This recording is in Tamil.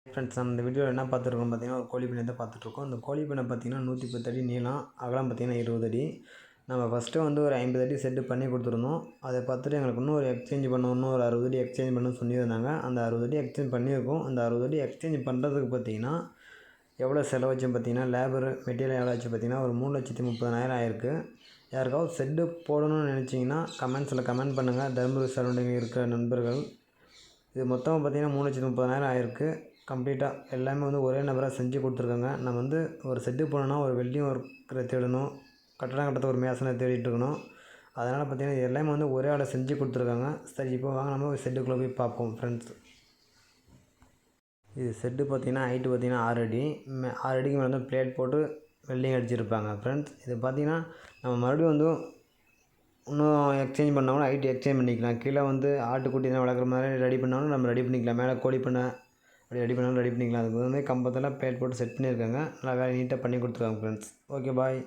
ஃப்ரெண்ட்ஸ், நம்ம இந்த வீடியோவில் என்ன பார்த்துருக்கோம் பார்த்தீங்கன்னா, ஒரு கோழி பண்ணை தான் பார்த்துட்ருக்கோம். இந்த கோழி பண்ணை பார்த்தீங்கன்னா 110 அடி நீளம், அகலம் பார்த்தீங்கன்னா 20 அடி. நம்ம ஃபஸ்ட்டு வந்து ஒரு 50 அடி செட்டு பண்ணி கொடுத்துருந்தோம். அதை பார்த்துட்டு எங்களுக்கு இன்னும் ஒரு எக்ஸ்சேஞ்ச் பண்ணணும், இன்னும் ஒரு 60 அடி எக்ஸ்சேஞ்ச் பண்ணணும்னு சொல்லியிருந்தாங்க. அந்த 60 அடி எக்ஸ்சேஞ்ச் பண்ணியிருக்கோம். அந்த 60 அடி எக்ஸ்சேஞ்ச் பண்ணுறதுக்கு பார்த்தீங்கன்னா எவ்வளோ செலவாச்சுன்னு பார்த்தீங்கன்னா, லேபரு மெட்டீரியல் எவ்வளோ ஆச்சு பார்த்தீங்கன்னா, ஒரு 3,30,000 ஆயிருக்கு. யாருக்காவது செட்டு போடணும்னு நினச்சிங்கன்னா கமெண்ட்ஸில் கமெண்ட் பண்ணுங்கள். தருமபுரி சரௌண்டிங் இருக்கிற நண்பர்கள். இது மொத்தமாக பார்த்தீங்கன்னா 3,30,000 ஆயிருக்கு. கம்ப்ளீட்டாக எல்லாமே வந்து ஒரே நபராக செஞ்சு கொடுத்துருக்காங்க. நம்ம வந்து ஒரு செட்டு போடணுன்னா ஒரு வெல்டிங் ஒர்க்கரை தேடணும், கட்டடம் கட்டுறதுக்கு ஒரு மேசனை தேடிட்டு இருக்கணும். அதனால் பார்த்தீங்கன்னா இது எல்லாமே வந்து ஒரே ஆளை செஞ்சு கொடுத்துருக்காங்க. சரி, இப்போ வாங்க நம்ம ஒரு செட்டுக்குள்ளே போய் பார்ப்போம் ஃப்ரெண்ட்ஸ். இது செட்டு பார்த்தீங்கன்னா ஹைட்டு பார்த்தீங்கன்னா 6 அடி. 6 அடிக்கு மேலே வந்து பிளேட் போட்டு வெல்டிங் அடிச்சிருப்பாங்க ஃப்ரெண்ட்ஸ். இது பார்த்தீங்கன்னா நம்ம மறுபடியும் வந்து இன்னும் எக்ஸ்சேஞ்ச் பண்ணாலும் ஹைட்டு எக்ஸ்சேஞ்ச் பண்ணிக்கலாம். கீழே வந்து ஆட்டுக்குட்டி தான் வளர்க்குற மாதிரி ரெடி பண்ணாலும் நம்ம ரெடி பண்ணிக்கலாம். மேலே கோழி பண்ணை அப்படி ரெடி பண்ணாலும் ரெடி பண்ணிக்கலாம். அதுக்கு வந்து கம்பத்தில் பிளேட் போட்டு செட் பண்ணியிருக்காங்க. நல்லா வேலை நீட்டாக பண்ணி கொடுத்துருக்காங்க ஃப்ரெண்ட்ஸ். ஓகே, பாய்.